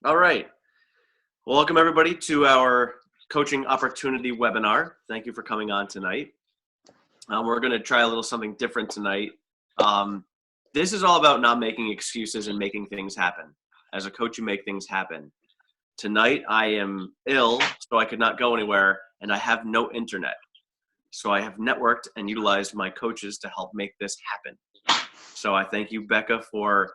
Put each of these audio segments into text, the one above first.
All right. Welcome everybody to our coaching opportunity webinar. Thank you for coming on tonight. We're going to try a little something different tonight. This is all about not making excuses and making things happen. As a coach, you make things happen. Tonight, I am ill, so I could not go anywhere, and I have no internet. So I have networked and utilized my coaches to help make this happen. So I thank you, Becca, for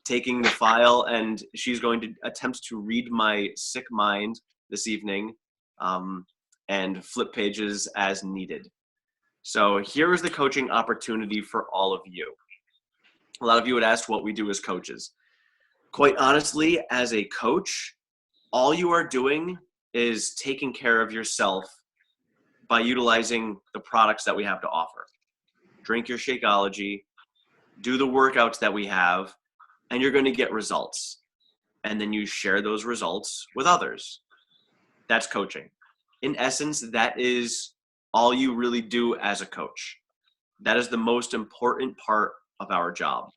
taking the file, and she's going to attempt to read my sick mind this evening and flip pages as needed. So here is the coaching opportunity for all of you. A lot of you would ask what we do as coaches. Quite honestly, as a coach, all you are doing is taking care of yourself by utilizing the products that we have to offer. Drink your Shakeology, do the workouts that we have, and you're going to get results. And then you share those results with others. That's coaching. In essence, that is all you really do as a coach. That is the most important part of our job,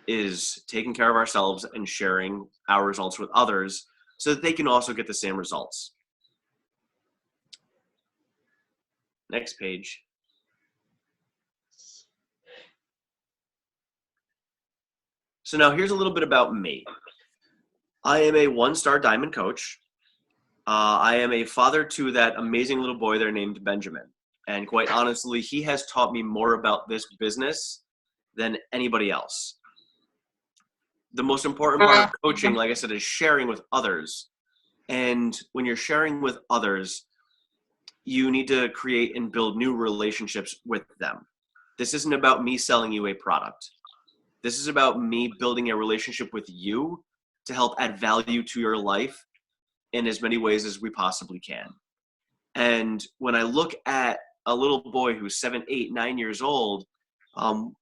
is taking care of ourselves and sharing our results with others so that they can also get the same results. Next page. So now here's a little bit about me. I am a one-star diamond coach. I am a father to that amazing little boy there named Benjamin. And quite honestly, he has taught me more about this business than anybody else. The most important part of coaching, like I said, is sharing with others. And when you're sharing with others, you need to create and build new relationships with them. This isn't about me selling you a product. This is about me building a relationship with you to help add value to your life in as many ways as we possibly can. And when I look at a little boy who's 7, 8, 9 years old, go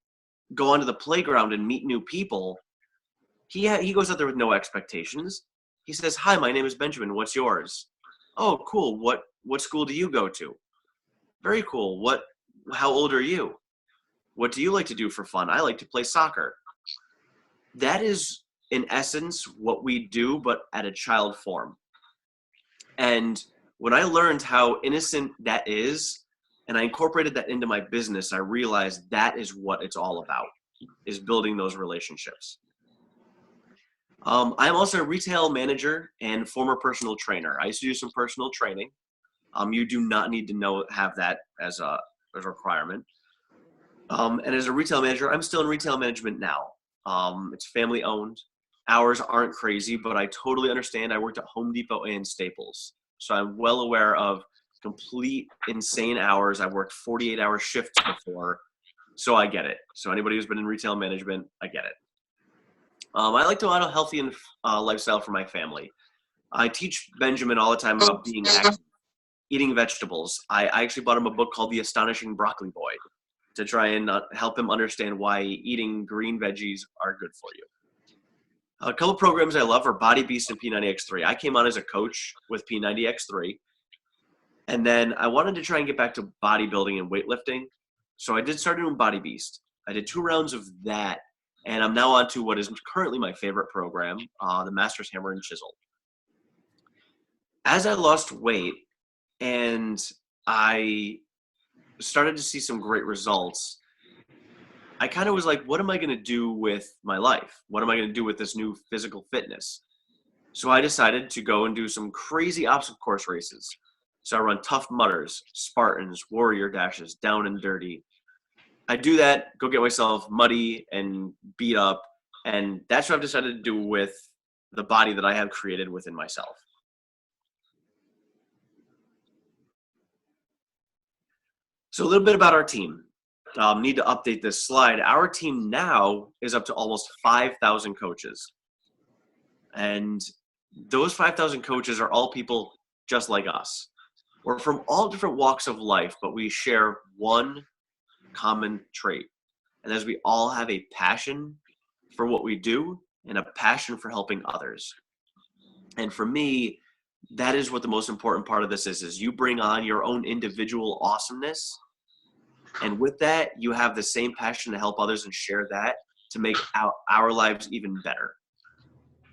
onto the playground and meet new people, he goes out there with no expectations. He says, "Hi, my name is Benjamin. What's yours?" "Oh, cool. What school do you go to?" "Very cool. How old are you?" "What do you like to do for fun?" "I like to play soccer." That is, in essence, what we do, but at a child form. And when I learned how innocent that is, and I incorporated that into my business, I realized that is what it's all about, is building those relationships. I'm also a retail manager and former personal trainer. I used to do some personal training. You do not need to have that as a requirement. And as a retail manager, I'm still in retail management now. It's family owned. Hours aren't crazy, but I totally understand. I worked at Home Depot and Staples. So I'm well aware of complete insane hours. I've worked 48-hour shifts before, so I get it. So anybody who's been in retail management, I get it. I like to model healthy and lifestyle for my family. I teach Benjamin all the time about being active, eating vegetables. I actually bought him a book called The Astonishing Broccoli Boy to try and help him understand why eating green veggies are good for you. A couple programs I love are Body Beast and P90X3. I came on as a coach with P90X3, and then I wanted to try and get back to bodybuilding and weightlifting, so I did start doing Body Beast. I did 2 rounds of that, and I'm now on to what is currently my favorite program, the Master's Hammer and Chisel. As I lost weight and I started to see some great results, I kind of was like, what am I going to do with my life? What am I going to do with this new physical fitness? So I decided to go and do some crazy obstacle course races. So I run Tough Mudders, Spartans, Warrior Dashes, Down and Dirty. I do that, go get myself muddy and beat up, and that's what I've decided to do with the body that I have created within myself. So a little bit about our team. Need to update this slide. Our team now is up to almost 5,000 coaches. And those 5,000 coaches are all people just like us. We're from all different walks of life, but we share one common trait. And as we all have a passion for what we do and a passion for helping others. And for me, that is what the most important part of this is you bring on your own individual awesomeness. And with that, you have the same passion to help others and share that to make our lives even better.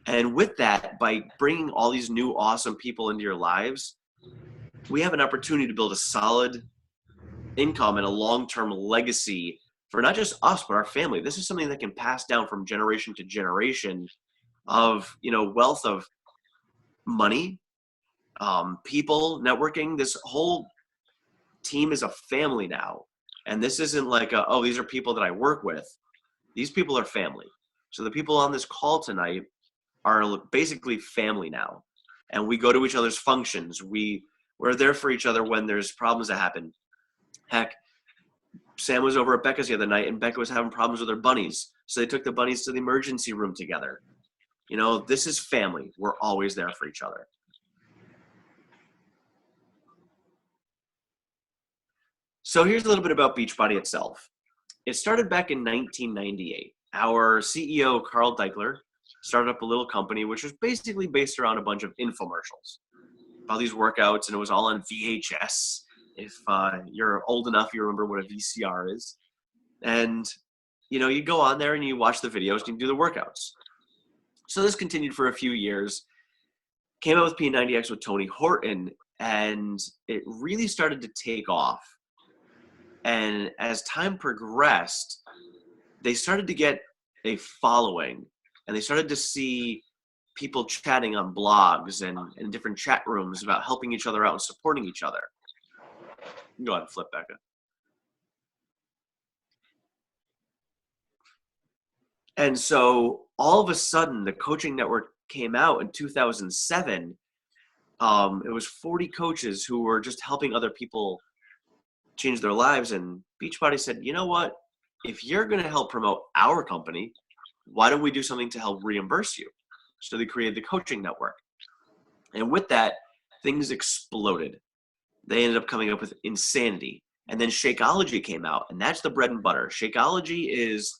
And with that, by bringing all these new awesome people into your lives, we have an opportunity to build a solid income and a long-term legacy for not just us, but our family. This is something that can pass down from generation to generation of, wealth of money, people, networking. This whole team is a family now. And this isn't like, oh, these are people that I work with. These people are family. So the people on this call tonight are basically family now. And we go to each other's functions. We're there for each other when there's problems that happen. Heck, Sam was over at Becca's the other night, and Becca was having problems with her bunnies. So they took the bunnies to the emergency room together. This is family. We're always there for each other. So here's a little bit about Beachbody itself. It started back in 1998. Our CEO, Carl Deichler, started up a little company, which was basically based around a bunch of infomercials about these workouts, and it was all on VHS. If you're old enough, you remember what a VCR is. And, you go on there and you watch the videos and you do the workouts. So this continued for a few years. Came out with P90X with Tony Horton, and it really started to take off. And as time progressed, they started to get a following, and they started to see people chatting on blogs and different chat rooms about helping each other out and supporting each other. Go ahead and flip, Becca. And so all of a sudden, the coaching network came out in 2007. It was 40 coaches who were just helping other people change their lives. And Beachbody said, you know what? If you're going to help promote our company, why don't we do something to help reimburse you? So they created the coaching network. And with that, things exploded. They ended up coming up with Insanity. And then Shakeology came out, and that's the bread and butter. Shakeology is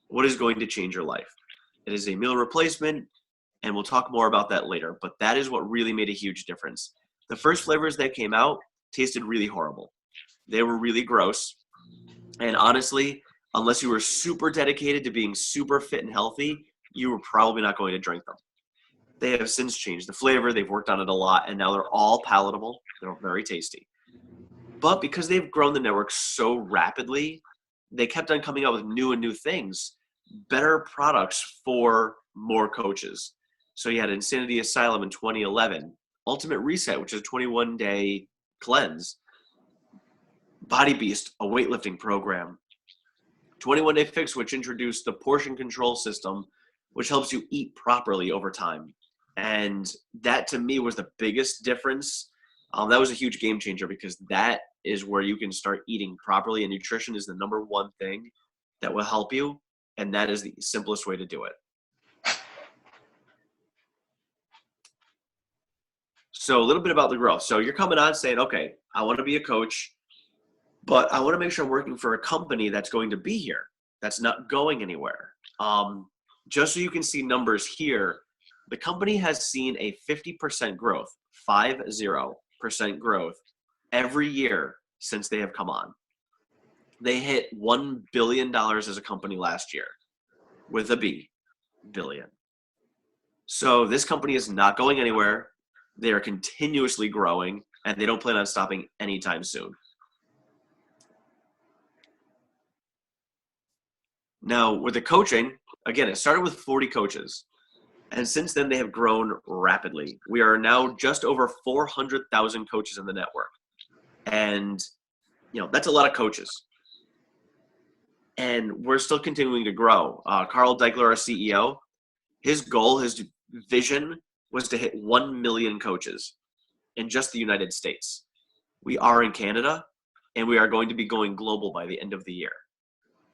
what is going to change your life. It is a meal replacement, and we'll talk more about that later, but that is what really made a huge difference. The first flavors that came out tasted really horrible. They were really gross. And honestly, unless you were super dedicated to being super fit and healthy, you were probably not going to drink them. They have since changed the flavor. They've worked on it a lot, and now they're all palatable. They're very tasty. But because they've grown the network so rapidly, they kept on coming out with new and new things, better products for more coaches. So you had Insanity Asylum in 2011, Ultimate Reset, which is a 21-day cleanse, Body Beast, a weightlifting program, 21 Day Fix, which introduced the portion control system, which helps you eat properly over time. And that to me was the biggest difference. That was a huge game changer, because that is where you can start eating properly, and nutrition is the number one thing that will help you. And that is the simplest way to do it. So a little bit about the growth. So you're coming on saying, okay, I want to be a coach, but I want to make sure I'm working for a company that's going to be here, that's not going anywhere. Just so you can see numbers here, the company has seen a 50% growth, 50% growth every year since they have come on. They hit $1 billion as a company last year, with a B, billion. So this company is not going anywhere. They are continuously growing, and they don't plan on stopping anytime soon. Now, with the coaching, again, it started with 40 coaches, and since then they have grown rapidly. We are now just over 400,000 coaches in the network, and that's a lot of coaches. And we're still continuing to grow. Carl Deichler, our CEO, his goal, his vision was to hit 1 million coaches in just the United States. We are in Canada, and we are going to be going global by the end of the year.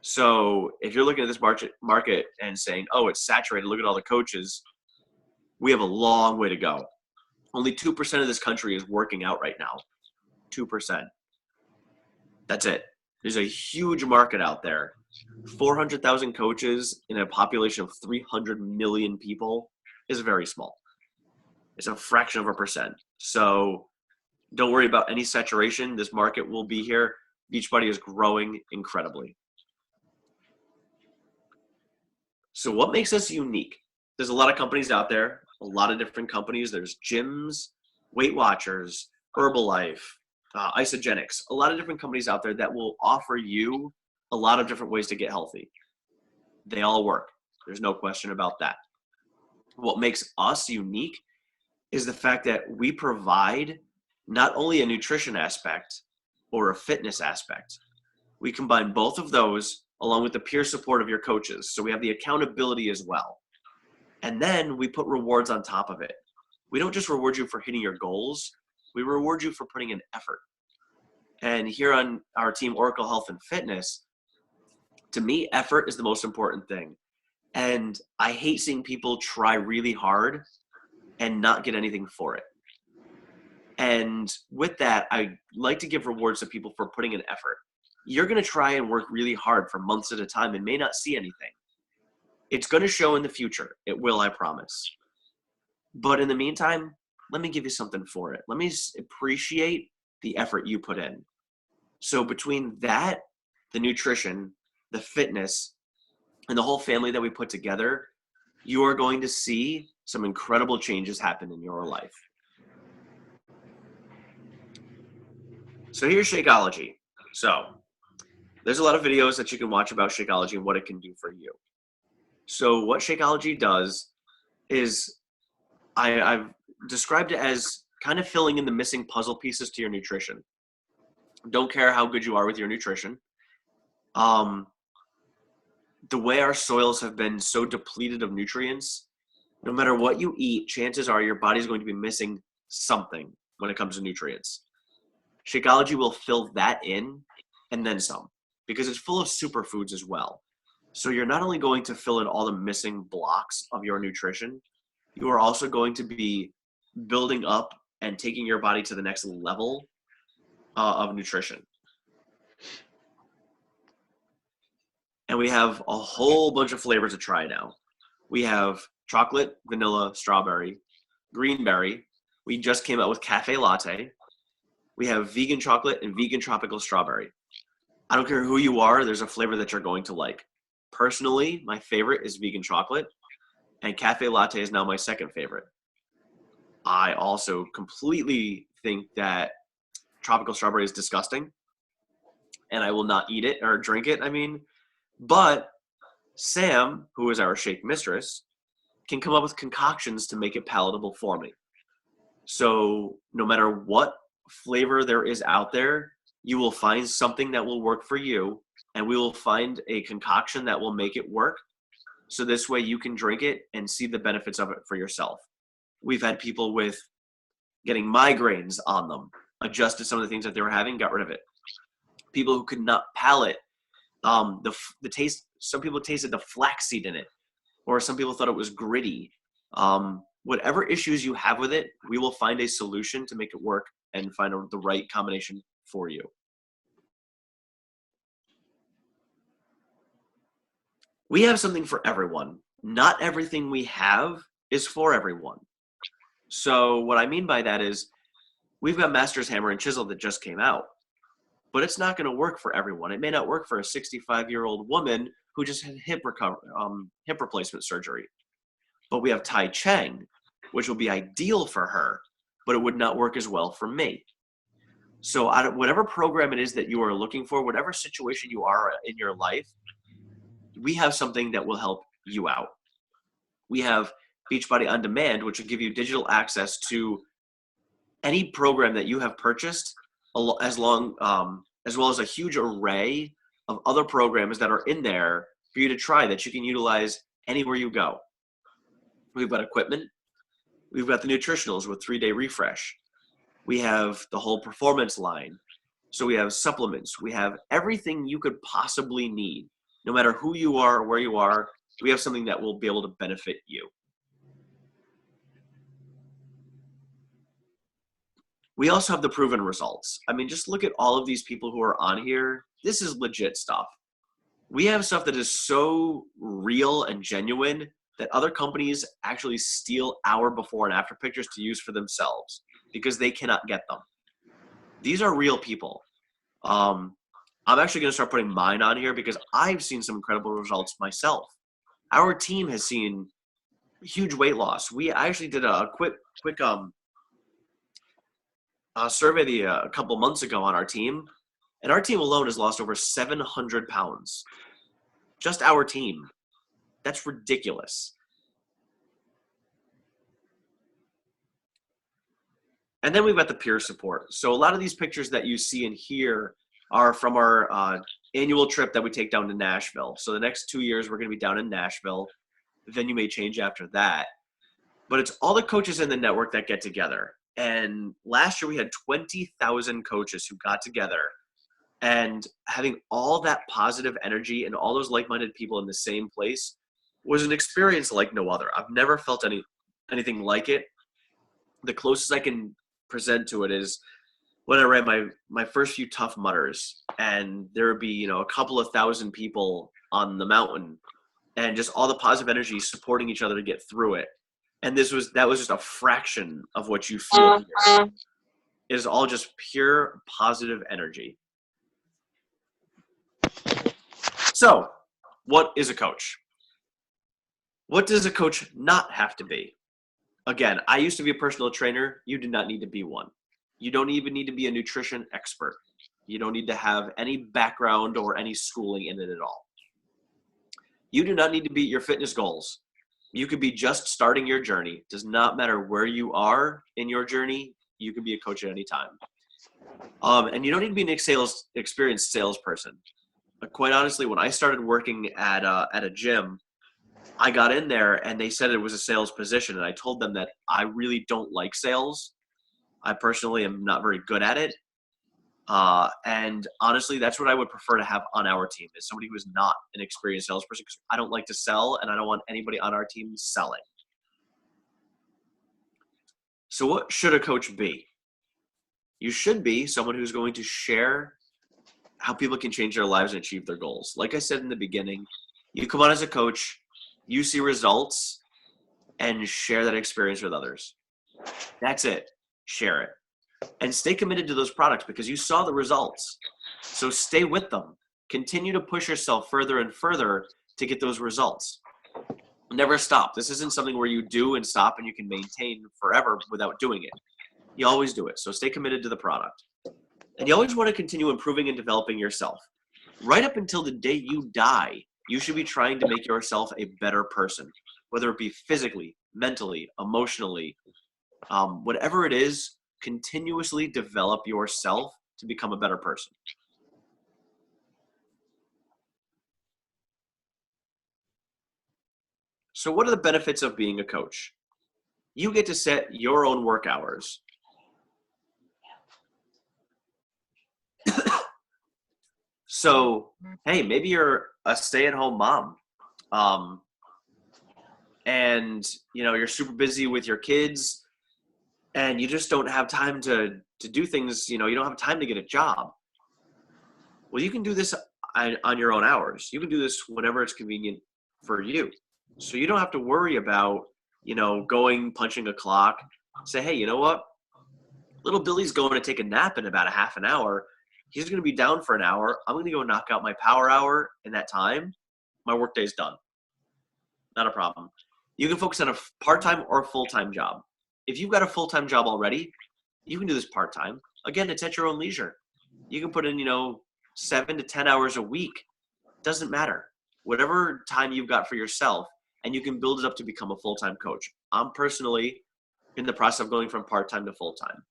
So if you're looking at this market and saying, oh, it's saturated, look at all the coaches, we have a long way to go. Only 2% of this country is working out right now. 2%. That's it. There's a huge market out there. 400,000 coaches in a population of 300 million people is very small. It's a fraction of a percent. So don't worry about any saturation. This market will be here. Beachbody is growing incredibly. So what makes us unique? there's a lot of companies out there, a lot of different companies. There's gyms, Weight Watchers, Herbalife, Isogenics, a lot of different companies out there that will offer you a lot of different ways to get healthy. They all work. There's no question about that. What makes us unique is the fact that we provide not only a nutrition aspect or a fitness aspect. We combine both of those along with the peer support of your coaches. So we have the accountability as well. And then we put rewards on top of it. We don't just reward you for hitting your goals. We reward you for putting in effort. And here on our team, Oracle Health and Fitness, to me, effort is the most important thing. And I hate seeing people try really hard and not get anything for it. And with that, I like to give rewards to people for putting in effort. You're going to try and work really hard for months at a time and may not see anything. It's going to show in the future. It will, I promise. But in the meantime, let me give you something for it. Let me appreciate the effort you put in. So between that, the nutrition, the fitness, and the whole family that we put together, you are going to see some incredible changes happen in your life. So here's Shakeology. So there's a lot of videos that you can watch about Shakeology and what it can do for you. So what Shakeology does is I've described it as kind of filling in the missing puzzle pieces to your nutrition. Don't care how good you are with your nutrition. The way our soils have been so depleted of nutrients, no matter what you eat, chances are your body's going to be missing something when it comes to nutrients. Shakeology will fill that in and then some, because it's full of superfoods as well. So you're not only going to fill in all the missing blocks of your nutrition, you are also going to be building up and taking your body to the next level of nutrition. And we have a whole bunch of flavors to try now. We have chocolate, vanilla, strawberry, green berry. We just came out with cafe latte. We have vegan chocolate and vegan tropical strawberry. I don't care who you are, there's a flavor that you're going to like. Personally, my favorite is vegan chocolate, and cafe latte is now my second favorite. I also completely think that tropical strawberry is disgusting, and I will not eat it or drink it, but Sam, who is our shake mistress, can come up with concoctions to make it palatable for me. So no matter what flavor there is out there, you will find something that will work for you, and we will find a concoction that will make it work. So this way you can drink it and see the benefits of it for yourself. We've had people with getting migraines on them, adjusted some of the things that they were having, got rid of it. People who could not palate the taste. Some people tasted the flaxseed in it, or some people thought it was gritty. Whatever issues you have with it, we will find a solution to make it work and find the right combination for you. We have something for everyone. Not everything we have is for everyone. So what I mean by that is we've got Master's Hammer and Chisel that just came out, but it's not going to work for everyone. It may not work for a 65-year-old woman who just had hip replacement surgery. But we have Tai Cheng, which will be ideal for her, but it would not work as well for me. So whatever program it is that you are looking for, whatever situation you are in your life, we have something that will help you out. We have Beachbody On Demand, which will give you digital access to any program that you have purchased, as well as a huge array of other programs that are in there for you to try that you can utilize anywhere you go. We've got equipment. We've got the nutritionals with 3-day refresh. We have the whole performance line. So we have supplements. We have everything you could possibly need. No matter who you are or where you are, we have something that will be able to benefit you. We also have the proven results. Just look at all of these people who are on here. This is legit stuff. We have stuff that is so real and genuine that other companies actually steal our before and after pictures to use for themselves because they cannot get them. These are real people. I'm actually going to start putting mine on here because I've seen some incredible results myself. Our team has seen huge weight loss. I actually did a quick survey a couple months ago on our team, and our team alone has lost over 700 pounds. Just our team. That's ridiculous. And then we've got the peer support. So a lot of these pictures that you see in here are from our annual trip that we take down to Nashville. So the next 2 years, we're going to be down in Nashville. Then you may change after that. But it's all the coaches in the network that get together. And last year, we had 20,000 coaches who got together. And having all that positive energy and all those like-minded people in the same place was an experience like no other. I've never felt anything like it. The closest I can present to it is when I ran my first few Tough Mudders, and there would be a couple of thousand people on the mountain, and just all the positive energy supporting each other to get through it. And that was just a fraction of what you feel here. It is all just pure positive energy. So, what is a coach? What does a coach not have to be? Again, I used to be a personal trainer. You do not need to be one. You don't even need to be a nutrition expert. You don't need to have any background or any schooling in it at all. You do not need to beat your fitness goals. You could be just starting your journey. It does not matter where you are in your journey. You can be a coach at any time. And you don't need to be an experienced salesperson. But quite honestly, when I started working at a gym, I got in there and they said it was a sales position. And I told them that I really don't like sales. I personally am not very good at it. And honestly, that's what I would prefer to have on our team, is somebody who is not an experienced salesperson, because I don't like to sell and I don't want anybody on our team selling. So what should a coach be? You should be someone who's going to share how people can change their lives and achieve their goals. Like I said in the beginning, you come on as a coach, you see results, and share that experience with others. That's it. Share it. And stay committed to those products because you saw the results. So stay with them. Continue to push yourself further and further to get those results. Never stop. This isn't something where you do and stop and you can maintain forever without doing it. You always do it. So stay committed to the product. And you always want to continue improving and developing yourself. Right up until the day you die, you should be trying to make yourself a better person, whether it be physically, mentally, emotionally, whatever it is. Continuously develop yourself to become a better person. So what are the benefits of being a coach? You get to set your own work hours. So, hey, maybe you're a stay-at-home mom, and you're super busy with your kids, and you just don't have time to do things. You don't have time to get a job. Well, you can do this on your own hours. You can do this whenever it's convenient for you. So you don't have to worry about, going, punching a clock, say, hey, you know what? Little Billy's going to take a nap in about a half an hour. He's going to be down for an hour. I'm going to go knock out my power hour in that time. My workday's done. Not a problem. You can focus on a part-time or a full-time job. If you've got a full-time job already, you can do this part-time. Again, it's at your own leisure. You can put in, 7 to 10 hours a week. Doesn't matter. Whatever time you've got for yourself, and you can build it up to become a full-time coach. I'm personally in the process of going from part-time to full-time.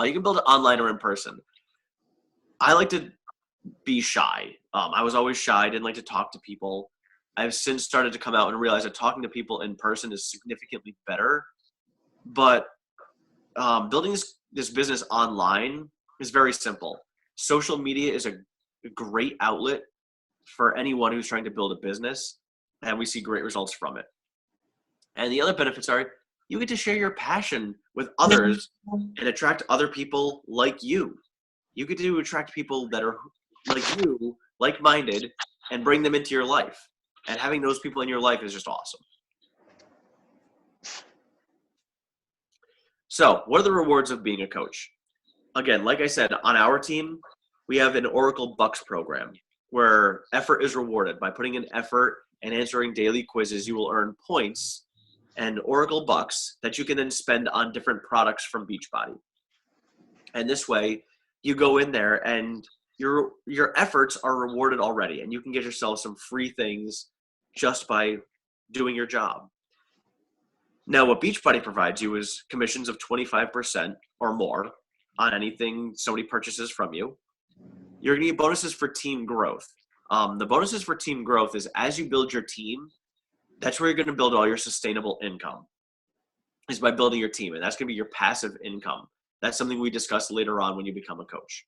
You can build it online or in person. I like to be shy. I was always shy. I didn't like to talk to people. I've since started to come out and realize that talking to people in person is significantly better. But building this business online is very simple. Social media is a great outlet for anyone who's trying to build a business, and we see great results from it. And the other benefits are you get to share your passion with others and attract other people like you. You get to attract people that are like you, like-minded, and bring them into your life. And having those people in your life is just awesome. So what are the rewards of being a coach? Again, like I said, on our team, we have an Oracle Bucks program. where effort is rewarded. By putting in effort and answering daily quizzes, you will earn points and Oracle bucks that you can then spend on different products from Beachbody. And this way, you go in there and your efforts are rewarded already, and you can get yourself some free things just by doing your job. Now, what Beachbody provides you is commissions of 25% or more on anything somebody purchases from you. You're going to get bonuses for team growth. The bonuses for team growth is as you build your team, that's where you're going to build all your sustainable income, is by building your team. And that's going to be your passive income. That's something we discuss later on when you become a coach.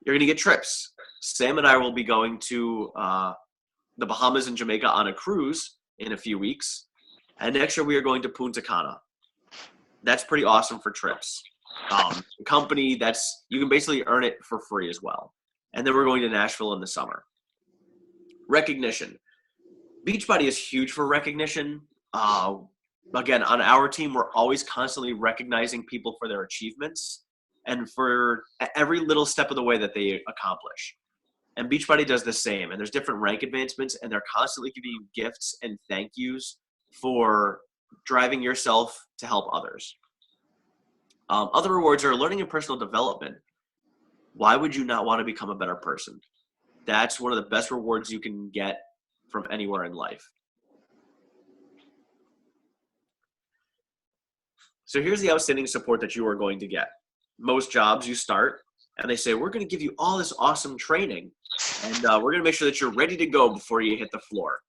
You're going to get trips. Sam and I will be going to the Bahamas and Jamaica on a cruise in a few weeks. And next year we are going to Punta Cana. That's pretty awesome for trips. Company, you can basically earn it for free as well. And then we're going to Nashville in the summer. Recognition. Beachbody is huge for recognition. Again, on our team, we're always constantly recognizing people for their achievements and for every little step of the way that they accomplish. And Beachbody does the same. And there's different rank advancements, and they're constantly giving you gifts and thank yous for driving yourself to help others. Other rewards are learning and personal development. Why would you not want to become a better person? That's one of the best rewards you can get from anywhere in life. So here's the outstanding support that you are going to get. Most jobs you start and they say, we're going to give you all this awesome training, and we're going to make sure that you're ready to go before you hit the floor.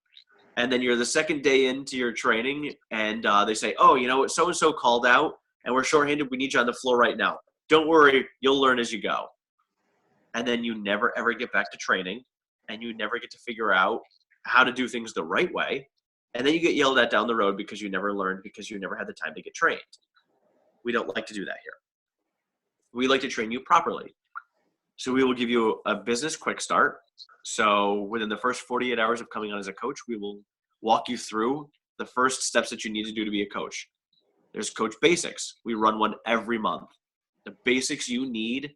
And then you're the second day into your training and they say, oh, you know what, so-and-so called out and we're shorthanded. We need you on the floor right now. Don't worry, you'll learn as you go. And then you never ever get back to training, and you never get to figure out how to do things the right way. And then you get yelled at down the road because you never learned, because you never had the time to get trained. We don't like to do that here. We like to train you properly. So we will give you a business quick start. So within the first 48 hours of coming on as a coach, we will walk you through the first steps that you need to do to be a coach. There's Coach Basics. We run one every month. The basics you need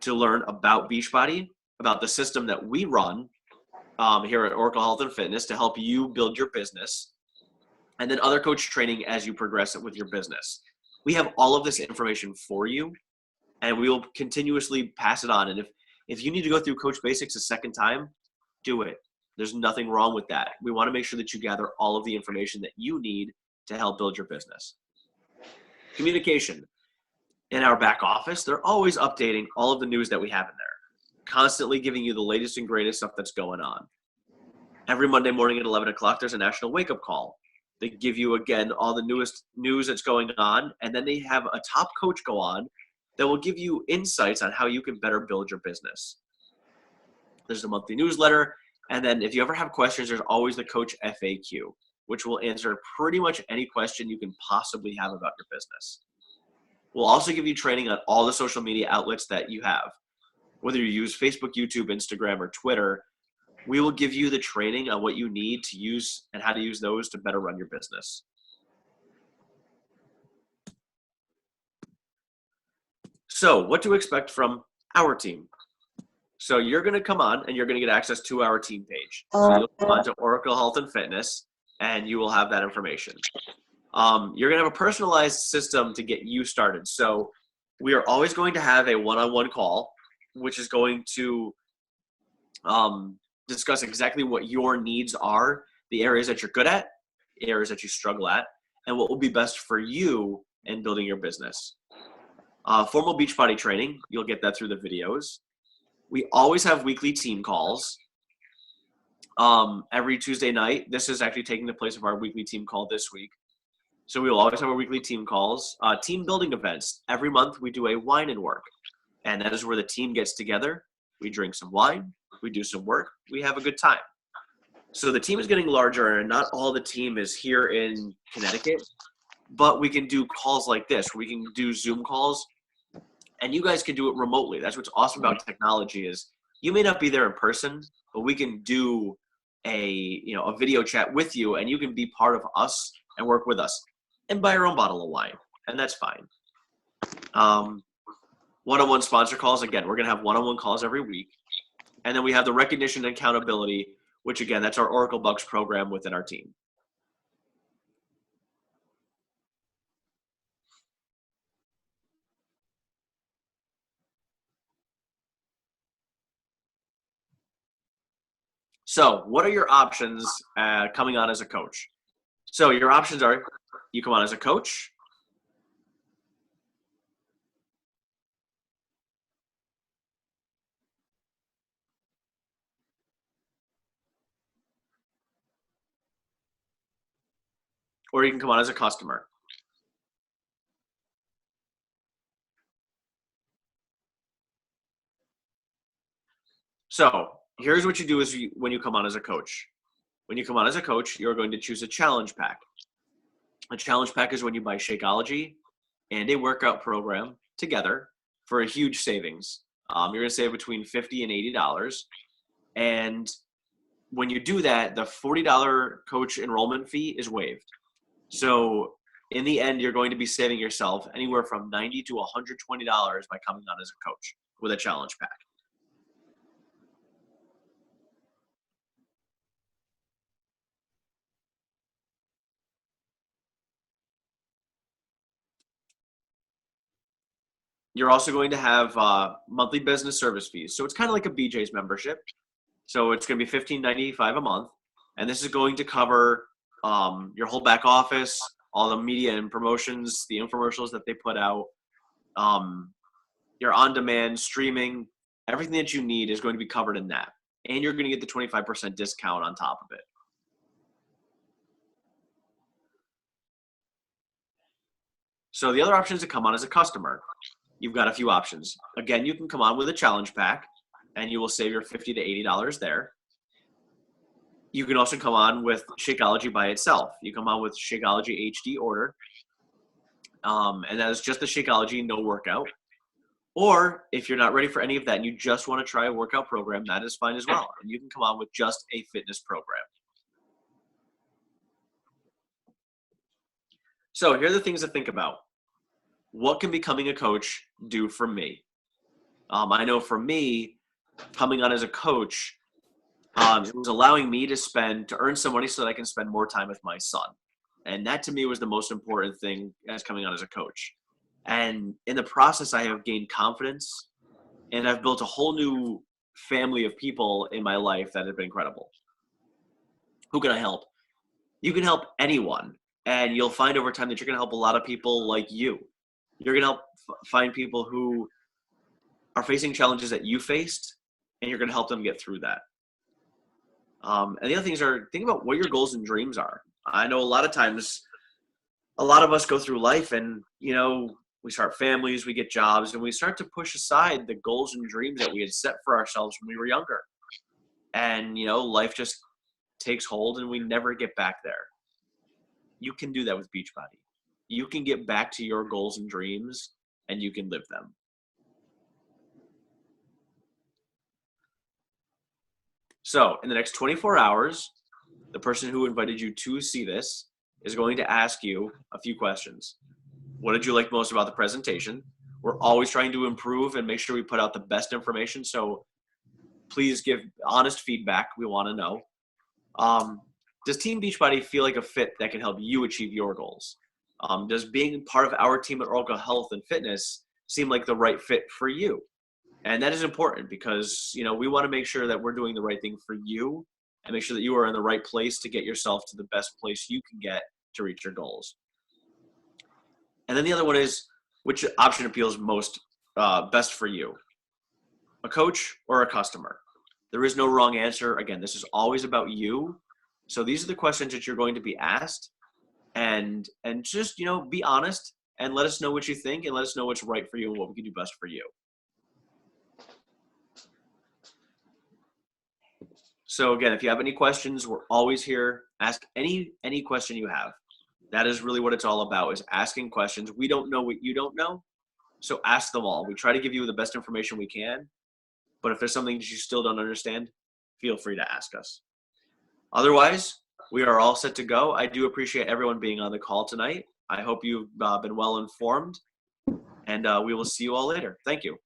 to learn about Beachbody, about the system that we run here at Oracle Health & Fitness to help you build your business, and then other coach training as you progress with your business. We have all of this information for you, and we will continuously pass it on. And if you need to go through Coach Basics a second time, do it. There's nothing wrong with that. We want to make sure that you gather all of the information that you need to help build your business. Communication. In our back office, they're always updating all of the news that we have in there, constantly giving you the latest and greatest stuff that's going on. Every Monday morning at 11 o'clock, there's a national wake-up call. They give you, again, all the newest news that's going on, and then they have a top coach go on that will give you insights on how you can better build your business. There's a monthly newsletter, and then if you ever have questions, there's always the Coach FAQ, which will answer pretty much any question you can possibly have about your business. We'll also give you training on all the social media outlets that you have. Whether you use Facebook, YouTube, Instagram, or Twitter, we will give you the training on what you need to use and how to use those to better run your business. So what to expect from our team. So you're going to come on and you're going to get access to our team page. So you'll come on to Oracle Health & Fitness and you will have that information. You're going to have a personalized system to get you started. So we are always going to have a one-on-one call, which is going to discuss exactly what your needs are, the areas that you're good at, the areas that you struggle at, and what will be best for you in building your business. Formal Beachbody training, you'll get that through the videos. We always have weekly team calls every Tuesday night. This is actually taking the place of our weekly team call this week. So we will always have our weekly team calls. Team building events. Every month we do a wine and work. And that is where the team gets together. We drink some wine. We do some work. We have a good time. So the team is getting larger, and not all the team is here in Connecticut. But we can do calls like this. We can do Zoom calls. And you guys can do it remotely. That's what's awesome about technology is you may not be there in person, but we can do a video chat with you, and you can be part of us and work with us and buy your own bottle of wine, and that's fine. One-on-one sponsor calls. Again, we're going to have one-on-one calls every week. And then we have the recognition and accountability, which again, that's our Oracle Bucks program within our team. So what are your options coming on as a coach? So your options are, you come on as a coach, or you can come on as a customer. So here's what you do is when you come on as a coach. When you come on as a coach, you're going to choose a challenge pack. A challenge pack is when you buy Shakeology and a workout program together for a huge savings. You're going to save between $50 and $80. And when you do that, the $40 coach enrollment fee is waived. So in the end, you're going to be saving yourself anywhere from $90 to $120 by coming on as a coach with a challenge pack. You're also going to have monthly business service fees. So it's kind of like a BJ's membership. So it's going to be $15.95 a month. And this is going to cover your whole back office, all the media and promotions, the infomercials that they put out, your on-demand streaming, everything that you need is going to be covered in that. And you're going to get the 25% discount on top of it. So the other option is to come on as a customer. You've got a few options. Again, you can come on with a challenge pack and you will save your $50 to $80 there. You can also come on with Shakeology by itself. You come on with Shakeology HD order, and that is just the Shakeology, no workout. Or if you're not ready for any of that and you just want to try a workout program, that is fine as well. And you can come on with just a fitness program. So here are the things to think about. What can becoming a coach do for me? I know for me, coming on as a coach, it was allowing me to earn some money so that I can spend more time with my son. And that to me was the most important thing as coming on as a coach. And in the process, I have gained confidence and I've built a whole new family of people in my life that have been incredible. Who can I help? You can help anyone. And you'll find over time that you're going to help a lot of people like you. You're going to help find people who are facing challenges that you faced, and you're going to help them get through that. And the other things are, think about what your goals and dreams are. I know a lot of times, a lot of us go through life and, we start families, we get jobs, and we start to push aside the goals and dreams that we had set for ourselves when we were younger. And, life just takes hold and we never get back there. You can do that with Beachbody. You can get back to your goals and dreams and you can live them. So in the next 24 hours, the person who invited you to see this is going to ask you a few questions. What did you like most about the presentation? We're always trying to improve and make sure we put out the best information. So please give honest feedback. We want to know. Does Team Beachbody feel like a fit that can help you achieve your goals? Does being part of our team at Oracle Health and Fitness seem like the right fit for you? And that is important because, we want to make sure that we're doing the right thing for you and make sure that you are in the right place to get yourself to the best place you can get to reach your goals. And then the other one is, which option appeals most best for you? A coach or a customer? There is no wrong answer. Again, this is always about you. So these are the questions that you're going to be asked, and just, be honest and let us know what you think and let us know what's right for you and what we can do best for you. So again, if you have any questions, we're always here. Ask any question you have. That is really what it's all about, is asking questions. We don't know what you don't know, so ask them all. We try to give you the best information we can, but if there's something that you still don't understand, feel free to ask us. Otherwise, we are all set to go. I do appreciate everyone being on the call tonight. I hope you've been well informed, and we will see you all later. Thank you.